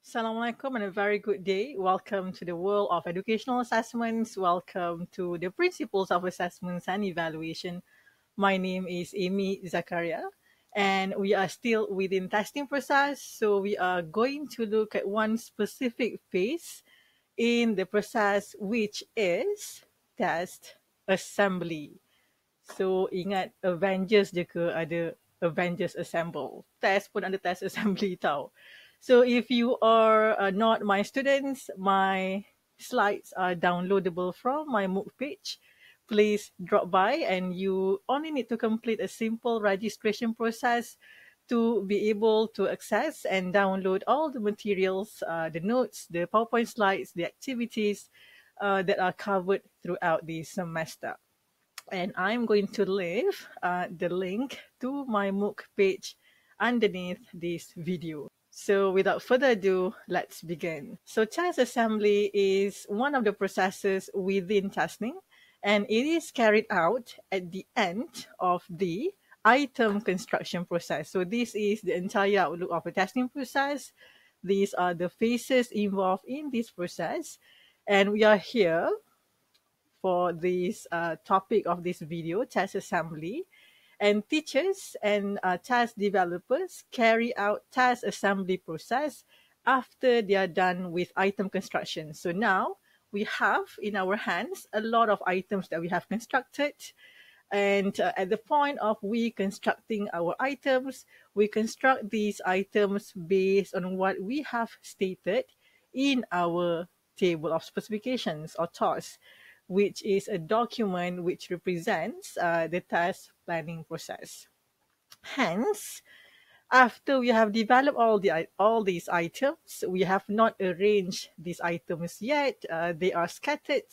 Assalamualaikum and a very good day. Welcome to the world of educational assessments. Welcome to the principles of assessments and evaluation. My name is Amy Zakaria and we are still within testing process. So we are going to look at one specific phase in the process, which is test assembly. So ingat Avengers je ke ada Avengers Assemble. Test pun ada test assembly tau. So if you are not my students, my slides are downloadable from my MOOC page. Please drop by and you only need to complete a simple registration process to be able to access and download all the materials, the notes, the PowerPoint slides, the activities that are covered throughout the semester. And I'm going to leave the link to my MOOC page underneath this video. So without further ado, let's begin. So test assembly is one of the processes within testing, and it is carried out at the end of the item construction process. So this is the entire outlook of a testing process. These are the phases involved in this process. And we are here for this topic of this video, test assembly. And teachers and test developers carry out test assembly process after they are done with item construction. So now we have in our hands a lot of items that we have constructed. And at the point of we constructing our items, we construct these items based on what we have stated in our table of specifications or TOS, which is a document which represents the test planning process. Hence, after we have developed all these items, we have not arranged these items yet. They are scattered.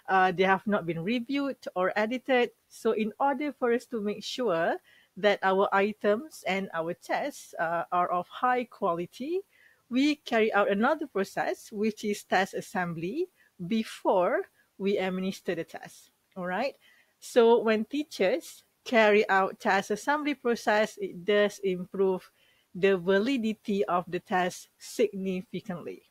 They have not been reviewed or edited. So in order for us to make sure that our items and our tests are of high quality, we carry out another process, which is test assembly, before we administer the test. All right. So when teachers carry out test assembly process, it does improve the validity of the test significantly,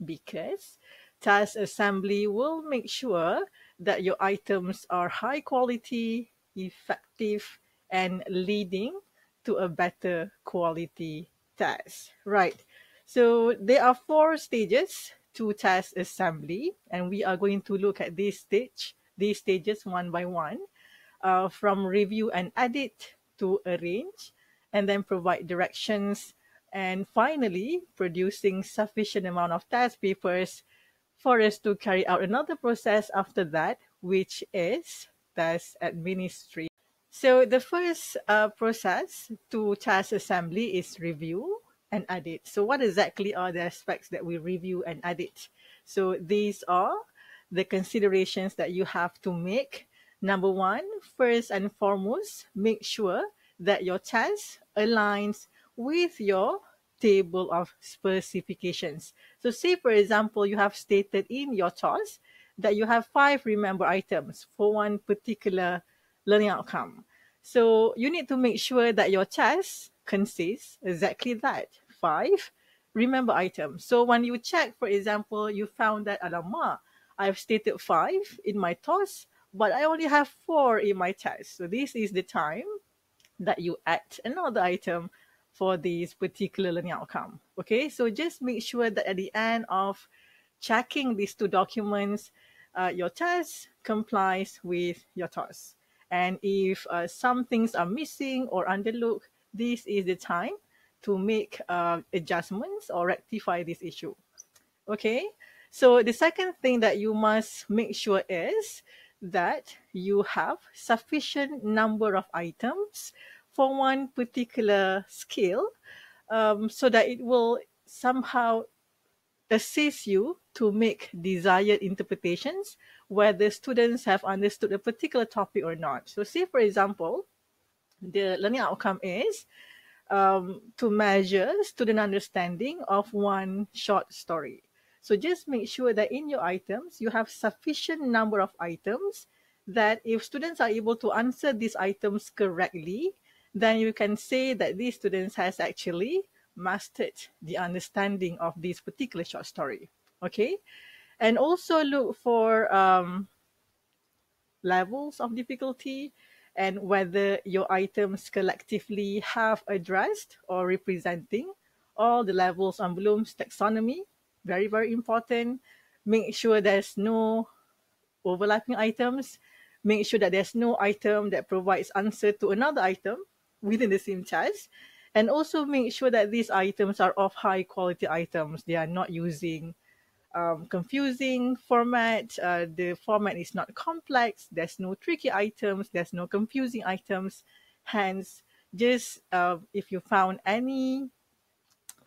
because test assembly will make sure that your items are high quality, effective, and leading to a better quality test. Right. So there are 4 stages to test assembly, and we are going to look at these stages one by one, from review and edit to arrange, and then provide directions, and finally producing sufficient amount of test papers for us to carry out another process after that, which is test administration. So the first process to test assembly is review and edit. So what exactly are the aspects that we review and edit? So these are the considerations that you have to make. Number 1, first and foremost, make sure that your test aligns with your table of specifications. So say, for example, you have stated in your TOS that you have 5 remember items for one particular learning outcome. So you need to make sure that your test consists exactly that, 5 remember items. So when you check, for example, you found that, alamak, I've stated 5 in my TOS, but I only have 4 in my test. So this is the time that you add another item for this particular learning outcome. Okay, so just make sure that at the end of checking these 2 documents, your test complies with your TOS. And if some things are missing or underlooked, this is the time to make adjustments or rectify this issue. Okay, so the second thing that you must make sure is that you have sufficient number of items for one particular skill, so that it will somehow assist you to make desired interpretations whether students have understood a particular topic or not. So say, for example, the learning outcome is to measure student understanding of one short story. So just make sure that in your items, you have sufficient number of items that if students are able to answer these items correctly, then you can say that these students has actually mastered the understanding of this particular short story. Okay, and also look for levels of difficulty and whether your items collectively have addressed or representing all the levels on Bloom's taxonomy. Very, very important. Make sure there's no overlapping items. Make sure that there's no item that provides answer to another item within the same task. And also make sure that these items are of high quality items. They are not using confusing format. The format is not complex. There's no tricky items. There's no confusing items. Hence, just if you found any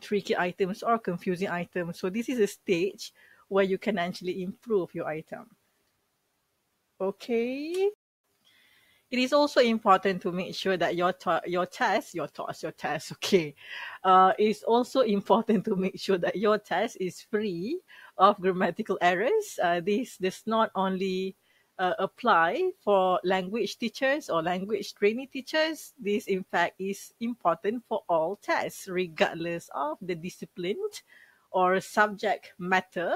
tricky items or confusing items, so this is a stage where you can actually improve your item. Okay. It is also important to make sure that your test, okay. It's also important to make sure that your test is free of grammatical errors. This does not only apply for language teachers or language training teachers. This, in fact, is important for all tests, regardless of the discipline or subject matter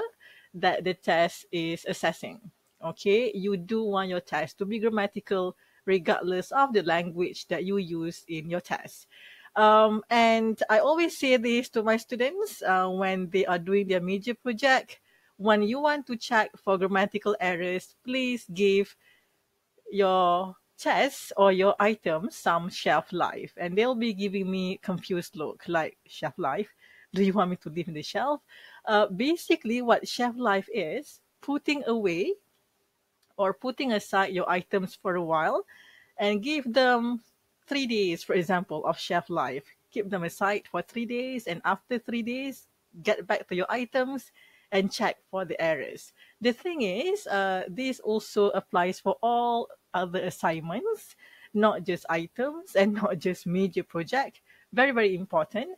that the test is assessing. Okay, you do want your test to be grammatical regardless of the language that you use in your test. And I always say this to my students when they are doing their major project. When you want to check for grammatical errors, please give your test or your item some shelf life. And they'll be giving me confused look like, shelf life? Do you want me to leave in the shelf? Basically, what shelf life is, putting away or putting aside your items for a while and give them 3 days, for example, of shelf life. Keep them aside for 3 days, and after 3 days, get back to your items and check for the errors. The thing is, this also applies for all other assignments, not just items and not just major project. Very, very important.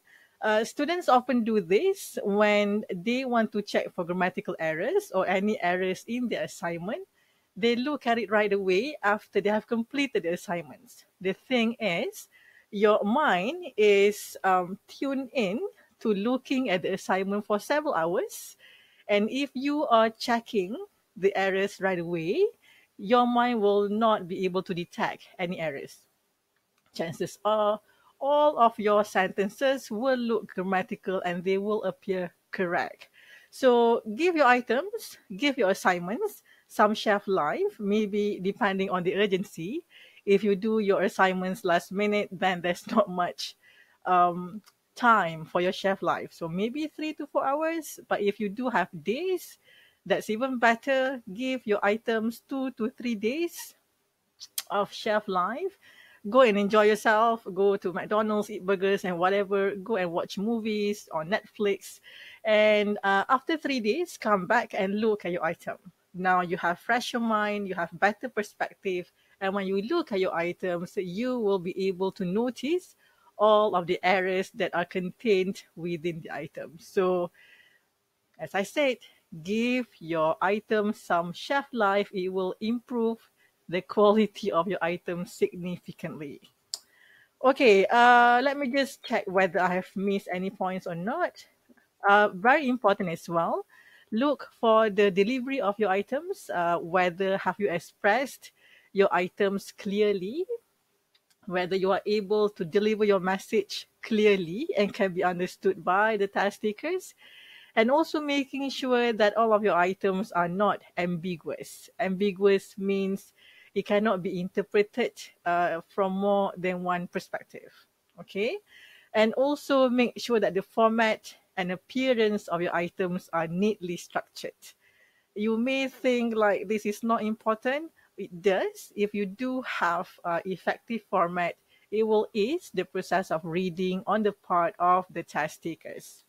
Students often do this when they want to check for grammatical errors or any errors in the assignment. They look at it right away after they have completed the assignments. The thing is, your mind is tuned in to looking at the assignment for several hours. And if you are checking the errors right away, your mind will not be able to detect any errors. Chances are all of your sentences will look grammatical and they will appear correct. So give your items, give your assignments some shelf life, maybe depending on the urgency. If you do your assignments last minute, then there's not much um, time for your shelf life. So maybe 3 to 4 hours. But if you do have days, that's even better. Give your items 2 to 3 days of shelf life. Go and enjoy yourself. Go to McDonald's, eat burgers and whatever. Go and watch movies on Netflix. And after 3 days, come back and look at your item. Now you have fresher mind, you have better perspective. And when you look at your items, you will be able to notice all of the errors that are contained within the item. So, as I said, give your item some shelf life. It will improve the quality of your item significantly. Okay, let me just check whether I have missed any points or not. Very important as well. Look for the delivery of your items, whether have you expressed your items clearly, whether you are able to deliver your message clearly and can be understood by the task takers, and also making sure that all of your items are not ambiguous. Ambiguous means it cannot be interpreted from more than one perspective. Okay? And also make sure that the format and appearance of your items are neatly structured. You may think like this is not important. It does. If you do have effective format, it will ease the process of reading on the part of the test takers.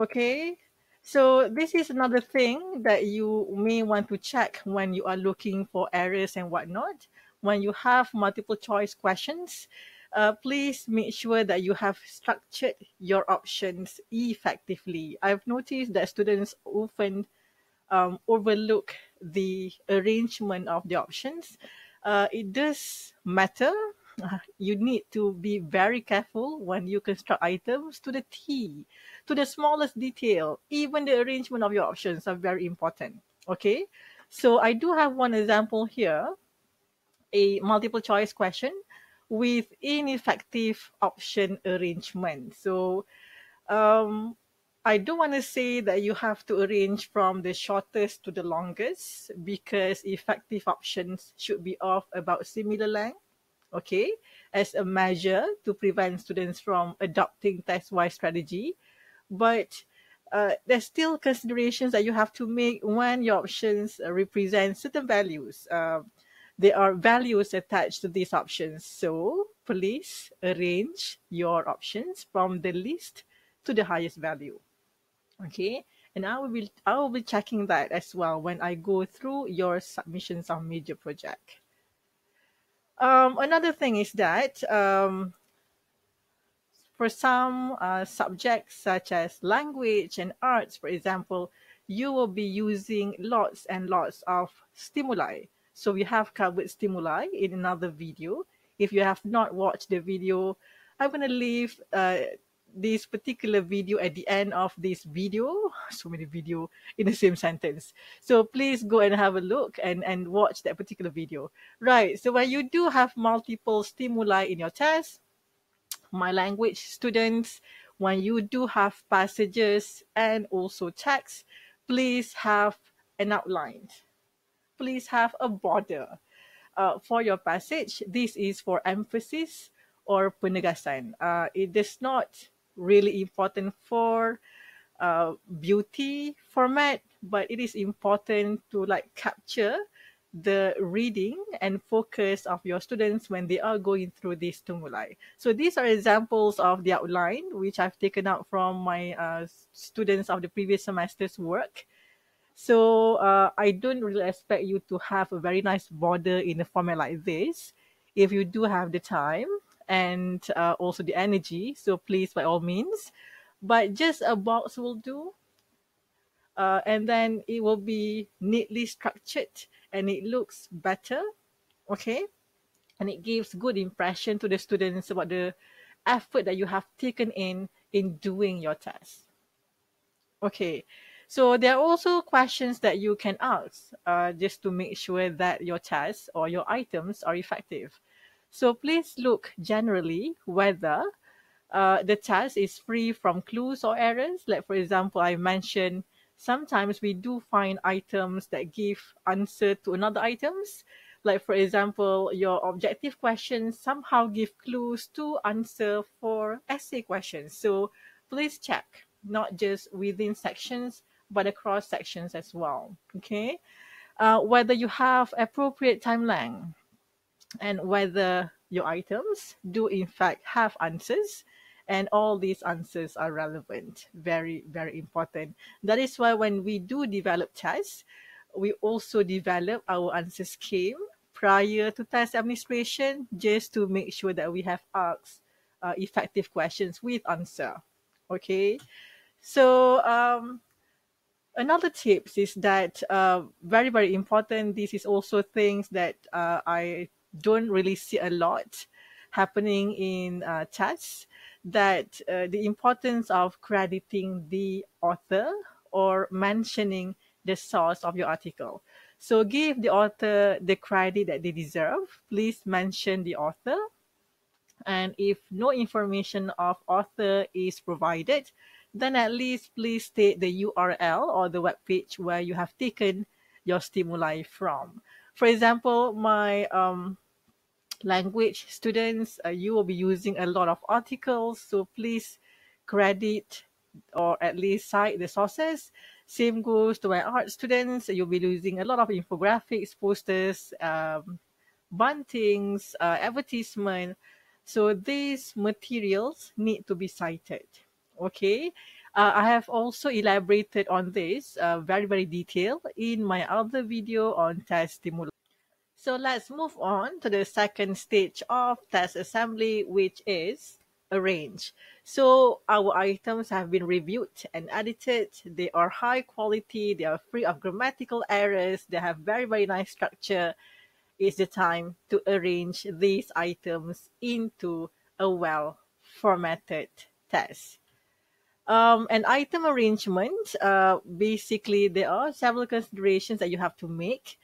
Okay, so this is another thing that you may want to check when you are looking for errors and whatnot. When you have multiple choice questions, please make sure that you have structured your options effectively. I've noticed that students often overlook the arrangement of the options. It does matter You need to be very careful when you construct items to the T, to the smallest detail. Even the arrangement of your options are very important. Okay, so I do have one example here, a multiple choice question with ineffective option arrangement. So um, I don't want to say that you have to arrange from the shortest to the longest, because effective options should be of about similar length, okay, as a measure to prevent students from adopting test-wise strategy. But there's still considerations that you have to make when your options represent certain values. There are values attached to these options. So please arrange your options from the least to the highest value. Okay. And I will be checking that as well when I go through your submissions of major project. Another thing is that for some subjects such as language and arts, for example, you will be using lots and lots of stimuli. So we have covered stimuli in another video. If you have not watched the video, I'm going to leave this particular video at the end of this video. So many video in the same sentence. So please go and have a look and watch that particular video. Right. So when you do have multiple stimuli in your test, my language students, when you do have passages and also text, please have an outline. Please have a border for your passage. This is for emphasis or penegasan. It is not really important for beauty format, but it is important to like capture the reading and focus of your students when they are going through these stimuli. So these are examples of the outline which I've taken out from my students of the previous semester's work. So I don't really expect you to have a very nice border in a format like this. If you do have the time and also the energy, so please by all means. But just a box will do, and then it will be neatly structured and it looks better, okay, and it gives good impression to the students about the effort that you have taken in doing your test. Okay, so there are also questions that you can ask just to make sure that your tests or your items are effective. So please look generally whether the task is free from clues or errors. Like for example, I mentioned sometimes we do find items that give answer to another items. Like for example, your objective questions somehow give clues to answer for essay questions. So please check, not just within sections, but across sections as well. Okay, whether you have appropriate time length and whether your items do in fact have answers, and all these answers are relevant. Very, very important. That is why when we do develop tests, we also develop our answer scheme prior to test administration, just to make sure that we have asked effective questions with answer. Okay, so another tips is that very, very important. This is also things that I don't really see a lot happening in tests, that the importance of crediting the author or mentioning the source of your article. So give the author the credit that they deserve. Please mention the author, and if no information of author is provided, then at least please state the URL or the web page where you have taken your stimuli from. For example, my language students, you will be using a lot of articles, so please credit or at least cite the sources. Same goes to my art students. You'll be using a lot of infographics, posters, buntings, advertisement. So these materials need to be cited. Okay. I have also elaborated on this very, very detailed in my other video on test stimuli. So let's move on to the second stage of test assembly, which is arrange. So our items have been reviewed and edited. They are high quality. They are free of grammatical errors. They have very, very nice structure. it's the time to arrange these items into a well formatted test. An item arrangement, basically, there are several considerations that you have to make,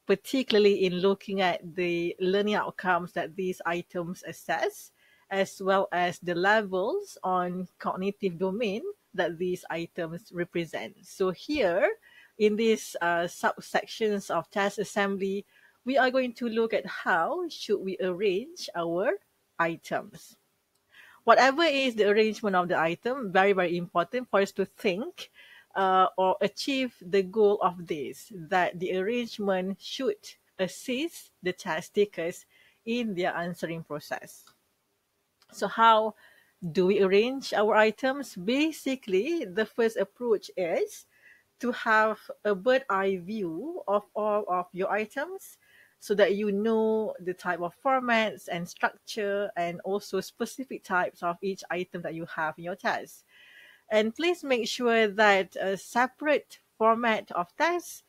particularly in looking at the learning outcomes that these items assess, as well as the levels on cognitive domain that these items represent. So here, in these subsections of task assembly, we are going to look at how should we arrange our items. Whatever is the arrangement of the item, very, very important for us to think or achieve the goal of this, that the arrangement should assist the task takers in their answering process. So how do we arrange our items? Basically, the first approach is to have a bird eye view of all of your items so that you know the type of formats and structure and also specific types of each item that you have in your test. And please make sure that a separate format of tests,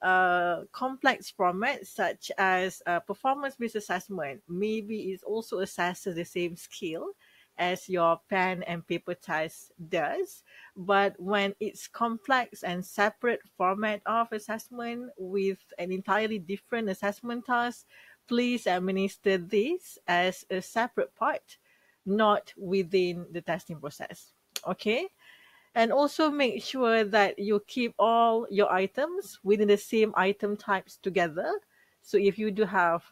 complex formats such as performance-based assessment, maybe it also assesses the same skill as your pen and paper test does. But when it's complex and separate format of assessment with an entirely different assessment task, please administer this as a separate part, not within the testing process. Okay? And also make sure that you keep all your items within the same item types together. So if you do have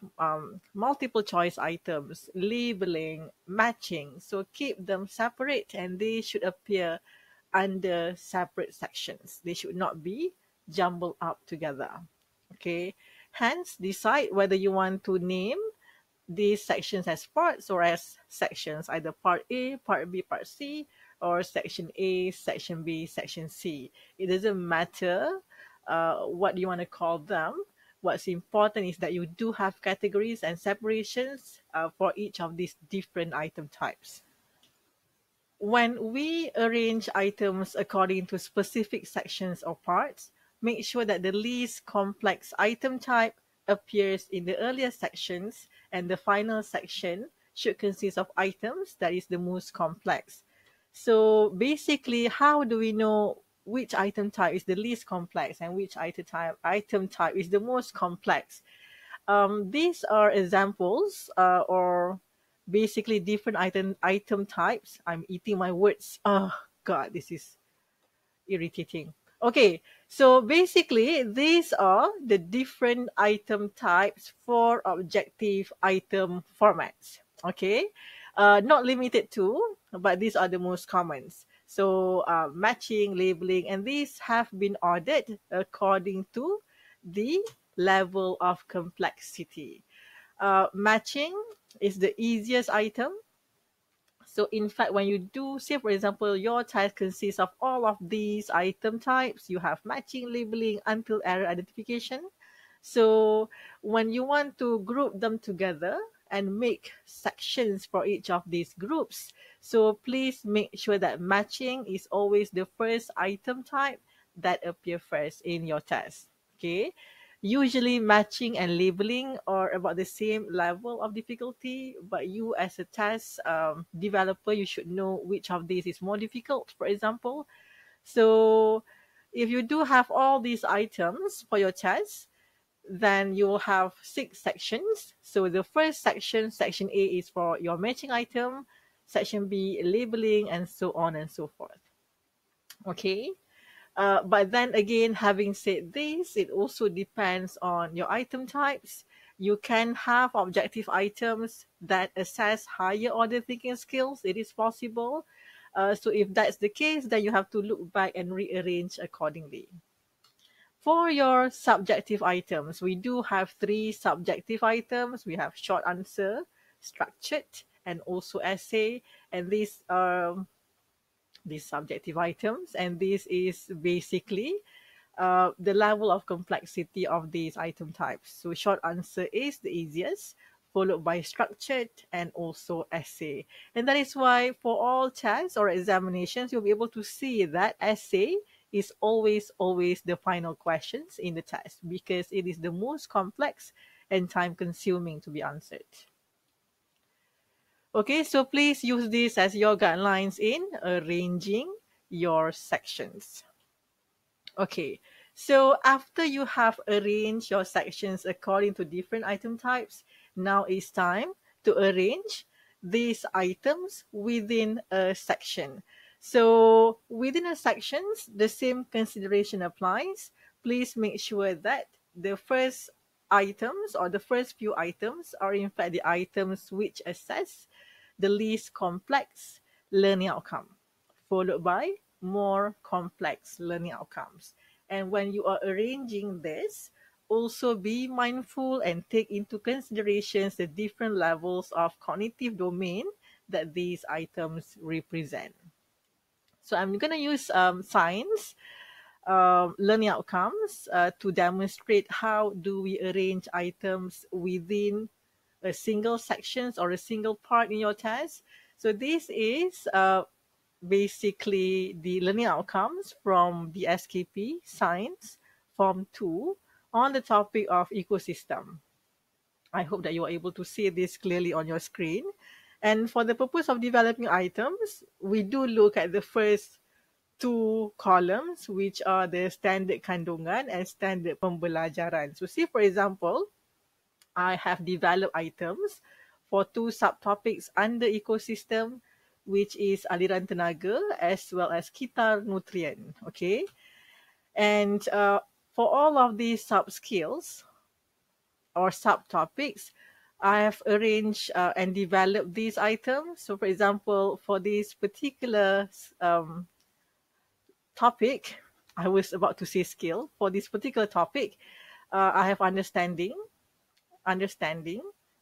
multiple choice items, labeling, matching, so keep them separate and they should appear under separate sections. They should not be jumbled up together. Okay. Hence, decide whether you want to name these sections as parts or as sections, either part A, part B, part C, or section A, section B, section C. It doesn't matter what you want to call them. What's important is that you do have categories and separations for each of these different item types. When we arrange items according to specific sections or parts, make sure that the least complex item type appears in the earlier sections and the final section should consist of items that is the most complex. So basically, how do we know which item type is the least complex and which item type is the most complex? These are examples or basically different item types. I'm eating my words. Oh God, this is irritating. Okay, so basically these are the different item types for objective item formats. Okay, not limited to, but these are the most commons. So matching, labeling, and these have been ordered according to the level of complexity. Matching is the easiest item. So in fact, when you do, say for example, your task consists of all of these item types, you have matching, labeling, until error identification. So when you want to group them together and make sections for each of these groups, so please make sure that matching is always the first item type that appear first in your test. Okay. Usually matching and labeling are about the same level of difficulty, but you as a test developer, you should know which of these is more difficult, for example. So if you do have all these items for your test, then you will have 6 sections. So the first section, section A, is for your matching item, section B, labeling, and so on and so forth. Okay. But then again, having said this, it also depends on your item types. You can have objective items that assess higher order thinking skills. It is possible. So if that's the case, then you have to look back and rearrange accordingly. For your subjective items, we do have 3 subjective items. We have short answer, structured, and also essay. And these subjective items, and this is basically the level of complexity of these item types. So short answer is the easiest, followed by structured and also essay. And that is why for all tests or examinations, you'll be able to see that essay is always the final questions in the test because it is the most complex and time consuming to be answered. Okay, so please use this as your guidelines in arranging your sections. Okay, so after you have arranged your sections according to different item types, now it's time to arrange these items within a section. So within a section, the same consideration applies. Please make sure that the first items or the first few items are in fact the items which assess the least complex learning outcome, followed by more complex learning outcomes. And when you are arranging this, also be mindful and take into considerations the different levels of cognitive domain that these items represent. So I'm going to use science learning outcomes to demonstrate how do we arrange items within a single sections or a single part in your test. So this is basically the learning outcomes from the SKP Science Form 2 on the topic of ecosystem. I hope that you are able to see this clearly on your screen. And for the purpose of developing items, we do look at the first two columns, which are the standard kandungan and standard pembelajaran. So see, for example, I have developed items for two subtopics under ecosystem, which is aliran tenaga as well as kitar nutrien. Okay, and for all of these sub skills or subtopics, I have arranged and developed these items. So, for example, for this particular topic, I was about to say skill. For this particular topic, I have understanding,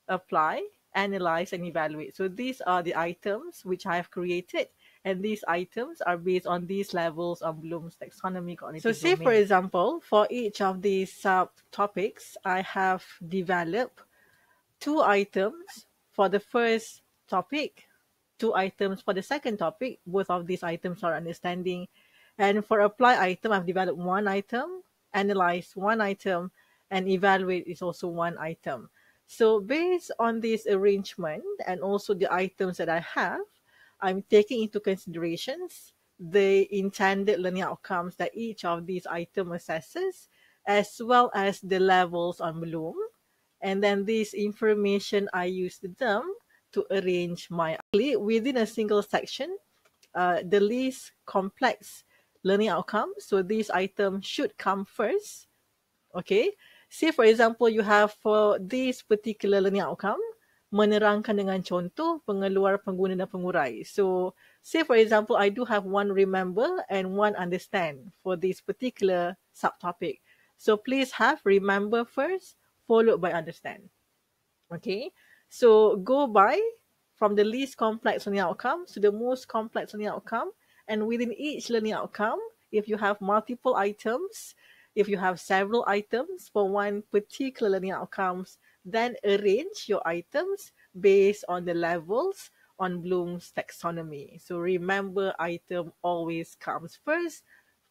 apply, analyze, and evaluate. So these are the items which I have created, and these items are based on these levels of Bloom's taxonomy cognitive domain. So say, for example, for each of these subtopics, I have developed two items for the first topic, two items for the second topic. Both of these items are understanding. And for apply item, I've developed one item, analyze one item, and evaluate is also one item. So based on this arrangement and also the items that I have, I'm taking into considerations the intended learning outcomes that each of these items assesses, as well as the levels on Bloom. And then this information, I use them to arrange my within a single section, the least complex learning outcomes. So these items should come first. Okay. Say for example, you have for this particular learning outcome, menerangkan dengan contoh pengeluar pengguna dan pengurai. So say for example, I do have one remember and one understand for this particular subtopic. So please have remember first, followed by understand. Okay. So go by from the least complex learning outcome to the most complex learning outcome. And within each learning outcome, if you have multiple items, if you have several items for one particular learning outcomes, then arrange your items based on the levels on Bloom's taxonomy. So remember, item always comes first,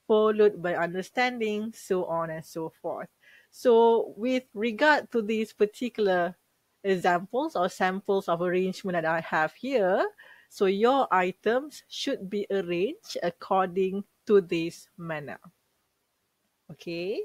followed by understanding, so on and so forth. So with regard to these particular examples or samples of arrangement that I have here, so your items should be arranged according to this manner. Okay,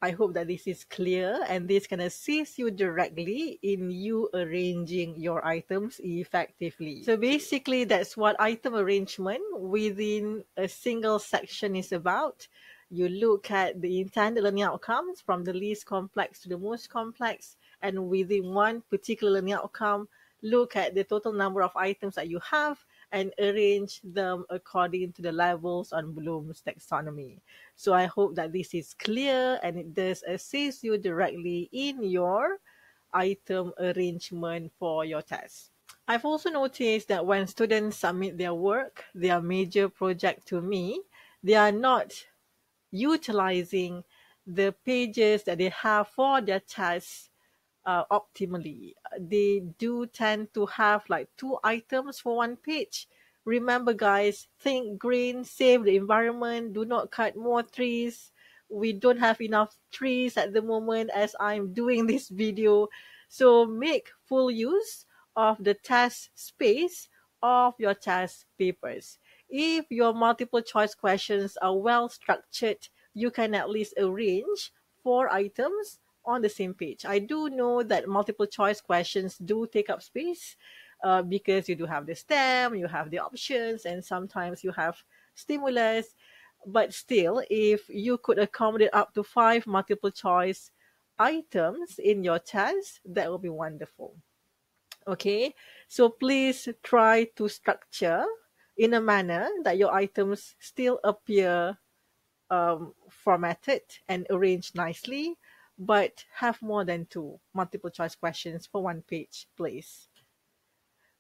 I hope that this is clear and this can assist you directly in you arranging your items effectively. So basically, that's what item arrangement within a single section is about. You look at the intended learning outcomes from the least complex to the most complex, and within one particular learning outcome, look at the total number of items that you have and arrange them according to the levels on Bloom's taxonomy. So I hope that this is clear and it does assist you directly in your item arrangement for your test. I've also noticed that when students submit their work, their major project to me, they are not utilizing the pages that they have for their tests optimally. They do tend to have like two items for one page. Remember guys, think green, save the environment, do not cut more trees. we don't have enough trees at the moment as I'm doing this video. So make full use of the test space of your test papers. If your multiple choice questions are well structured, you can at least arrange 4 items on the same page. I do know that multiple choice questions do take up space, because you do have the stem, you have the options, and sometimes you have stimulus. But still, if you could accommodate up to 5 multiple choice items in your test, that would be wonderful. Okay, so please try to structure in a manner that your items still appear formatted and arranged nicely, but have more than 2 multiple choice questions for 1 page, please.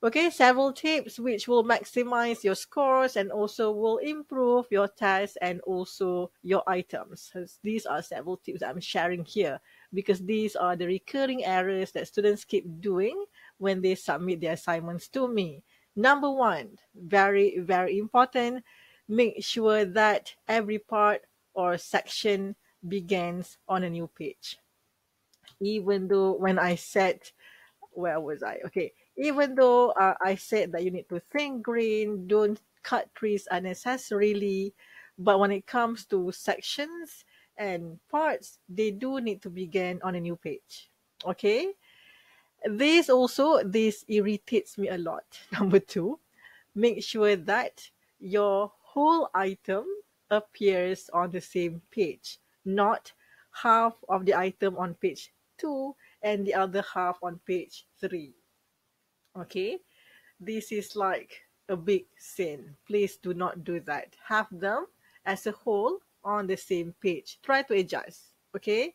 Okay, several tips which will maximize your scores and also will improve your test and also your items. So these are several tips I'm sharing here because these are the recurring errors that students keep doing when they submit their assignments to me. Number one, very, very important, make sure that every part or section begins on a new page. Even though when I said, where was I? Okay. Even though I said that you need to think green, don't cut trees unnecessarily, but when it comes to sections and parts, they do need to begin on a new page. Okay. This irritates me a lot. Number two, make sure that your whole item appears on the same page, not half of the item on page 2 and the other half on page 3. Okay, this is like a big sin. Please do not do that. Have them as a whole on the same page. Try to adjust. Okay.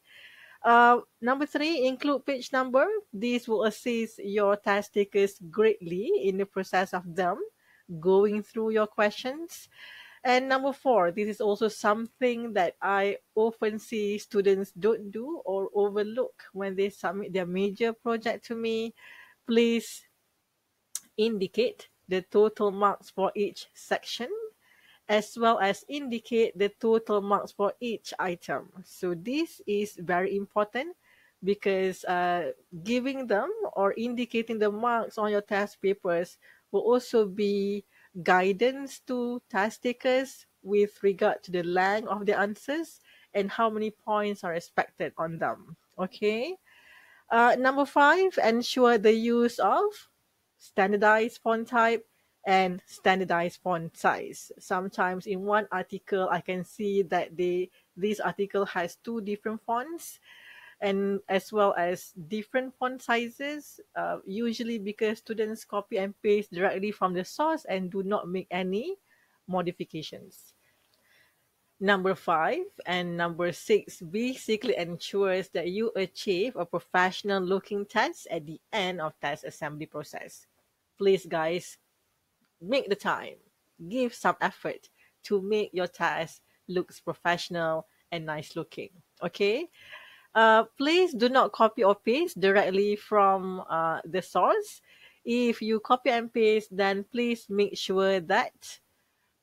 Number three, include page number. This will assist your test takers greatly in the process of them going through your questions. And number four, this is also something that I often see students don't do or overlook when they submit their major project to me. Please indicate the total marks for each section as well as indicate the total marks for each item. So this is very important because giving them or indicating the marks on your test papers will also be guidance to test takers with regard to the length of the answers and how many points are expected on them. Okay. Number five, ensure the use of standardized font type and standardized font size. Sometimes in one article, I can see that this article has 2 different fonts and as well as different font sizes, usually because students copy and paste directly from the source and do not make any modifications. Number five and number six basically ensures that you achieve a professional looking test at the end of test assembly process. Please guys, make the time, give some effort to make your test looks professional and nice looking. Okay. Please do not copy or paste directly from the source. If you copy and paste, then please make sure that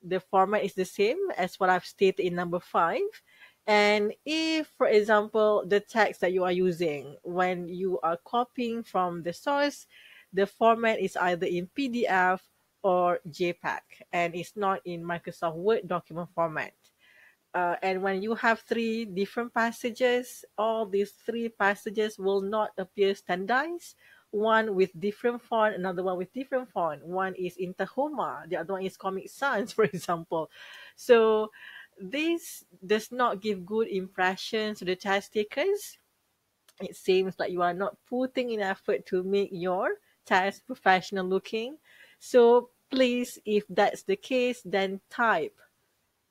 the format is the same as what I've stated in number five. And if, for example, the text that you are using when you are copying from the source, the format is either in PDF or JPEG and it's not in Microsoft Word document format. And when you have 3 different passages, all these 3 passages will not appear standardized. One with different font, another one with different font. One is in Tahoma, the other one is Comic Sans, for example. So this does not give good impression to the test takers. It seems like you are not putting in effort to make your test professional looking. So please, if that's the case, then type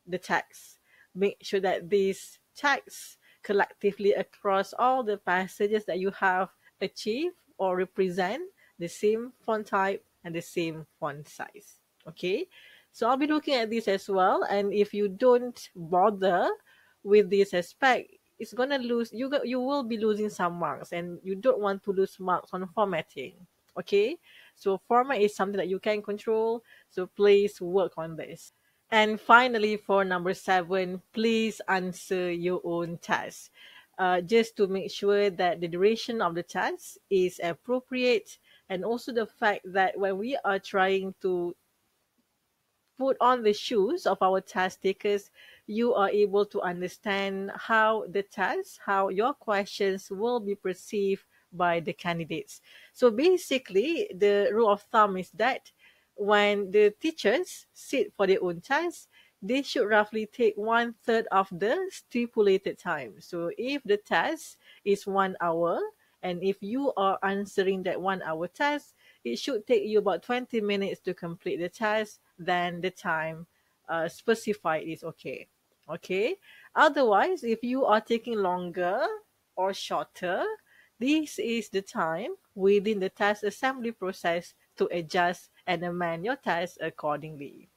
the text. Make sure that these texts collectively across all the passages that you have achieved or represent the same font type and the same font size. Okay, so I'll be looking at this as well. And if you don't bother with this aspect, it's gonna lose you will be losing some marks, and you don't want to lose marks on formatting. Okay, so format is something that you can control, so please work on this. And finally, for number 7, please answer your own task. Just to make sure that the duration of the task is appropriate, and also the fact that when we are trying to put on the shoes of our task takers, you are able to understand how the task, how your questions will be perceived by the candidates. So basically, the rule of thumb is that when the teachers sit for their own task, they should roughly take 1/3 of the stipulated time. So if the task is 1 hour, and if you are answering that 1 hour task, it should take you about 20 minutes to complete the task. Then the time specified is okay. Okay. Otherwise, if you are taking longer or shorter, this is the time within the task assembly process to adjust and amend your task accordingly.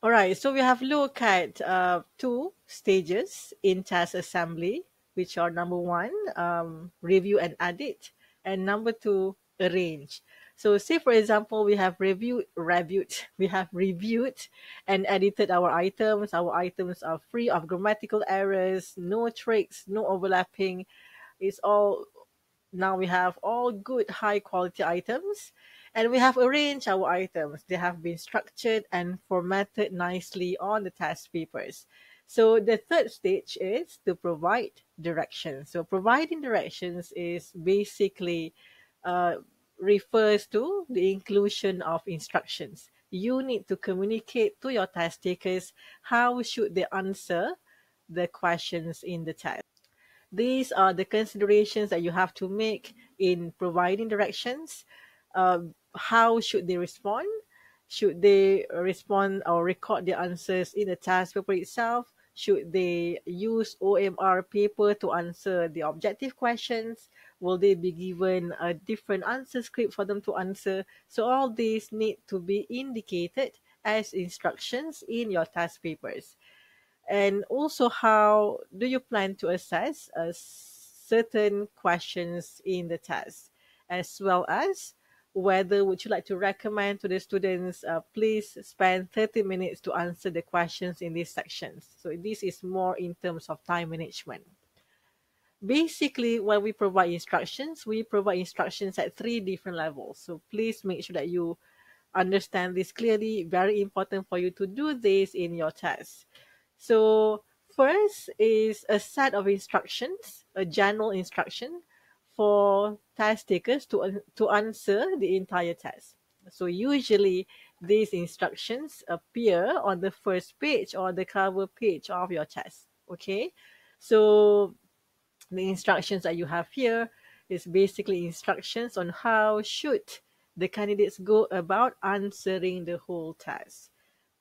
All right, so we have looked at two stages in task assembly, which are number one, review and edit, and number two, arrange. So, say for example, we have reviewed and edited our items. Our items are free of grammatical errors, no tricks, no overlapping. It's all now we have all good high quality items, and we have arranged our items. They have been structured and formatted nicely on the task papers. So the third stage is to provide directions. So providing directions is basically uh, refers to the inclusion of instructions. You need to communicate to your task takers how should they answer the questions in the test. These are the considerations that you have to make in providing directions. How should they respond? Should they respond or record their answers in the task paper itself? Should they use OMR paper to answer the objective questions? Will they be given a different answer script for them to answer? So all these need to be indicated as instructions in your task papers. And also, how do you plan to assess certain questions in the test, as well as whether would you like to recommend to the students, please spend 30 minutes to answer the questions in these sections. So this is more in terms of time management. Basically, when we provide instructions at 3 different levels. So please make sure that you understand this clearly. Very important for you to do this in your test. So first is a set of instructions, a general instruction for test takers to answer the entire test. So usually these instructions appear on the first page or the cover page of your test. Okay, so the instructions that you have here is basically instructions on how should the candidates go about answering the whole test.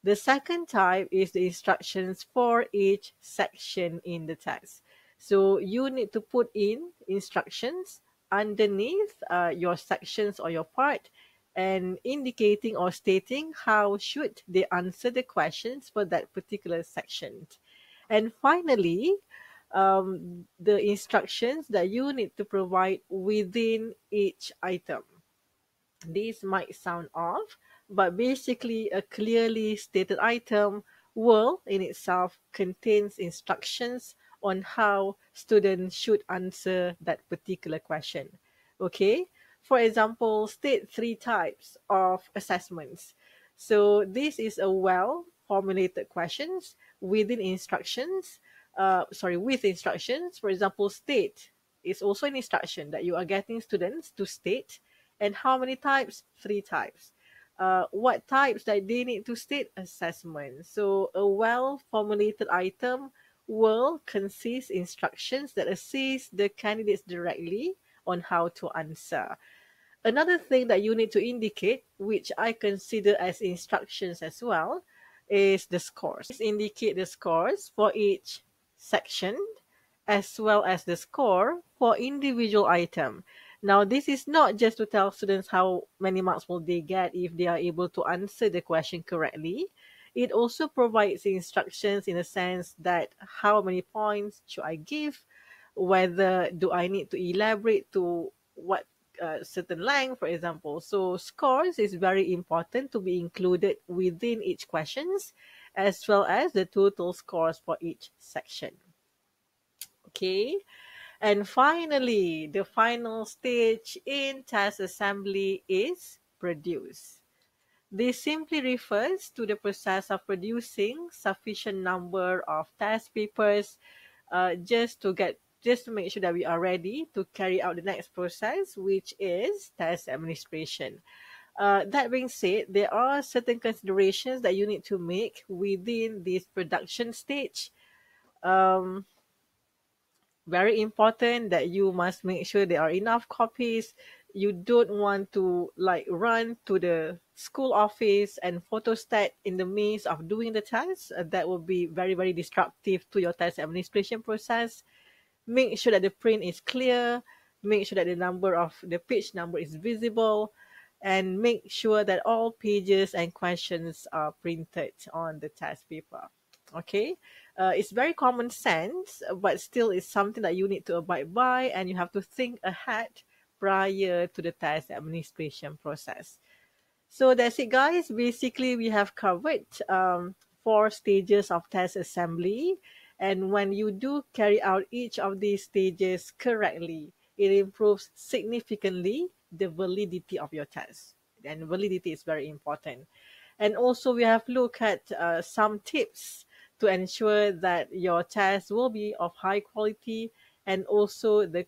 The second type is the instructions for each section in the text. So you need to put in instructions underneath your sections or your part, and indicating or stating how should they answer the questions for that particular section. And finally, the instructions that you need to provide within each item. These might sound off, but basically a clearly stated item will in itself contains instructions on how students should answer that particular question. Okay? For example, state 3 types of assessments. So this is a well formulated questions within instructions. With instructions. For example, state is also an instruction that you are getting students to state. And how many types? 3 types. What types that they need to state? Assessment. So a well-formulated item will consist instructions that assist the candidates directly on how to answer. Another thing that you need to indicate, which I consider as instructions as well, is the scores. Please indicate the scores for each section as well as the score for individual item. Now, this is not just to tell students how many marks will they get if they are able to answer the question correctly. It also provides instructions in a sense that how many points should I give, whether do I need to elaborate to what certain length, for example. So scores is very important to be included within each questions, as well as the total scores for each section. Okay. And finally, the final stage in task assembly is produce. This simply refers to the process of producing sufficient number of test papers just to make sure that we are ready to carry out the next process, which is test administration. That being said, there are certain considerations that you need to make within this production stage. Um, Very important that you must make sure there are enough copies. You don't want to like run to the school office and photostat in the midst of doing the test. That will be very, very disruptive to your test administration process. Make sure that the print is clear, make sure that the page number is visible, and make sure that all pages and questions are printed on the test paper. Okay, it's very common sense, but still it's something that you need to abide by, and you have to think ahead prior to the test administration process. So that's it, guys. Basically, we have covered 4 stages of test assembly. And when you do carry out each of these stages correctly, it improves significantly the validity of your test. And validity is very important. And also, we have looked at some tips to ensure that your test will be of high quality, and also the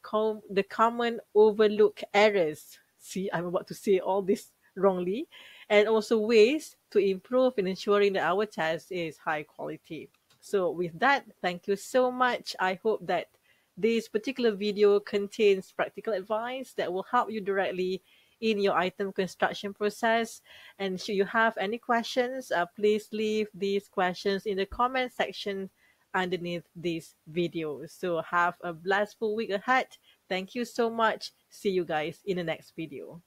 common overlooked errors. See, I'm about to say all this wrongly, and also ways to improve in ensuring that our test is high quality. So with that, thank you so much. I hope that this particular video contains practical advice that will help you directly in your item construction process. And should you have any questions, please leave these questions in the comment section underneath this video. So have a blissful week ahead. Thank you so much. See you guys in the next video.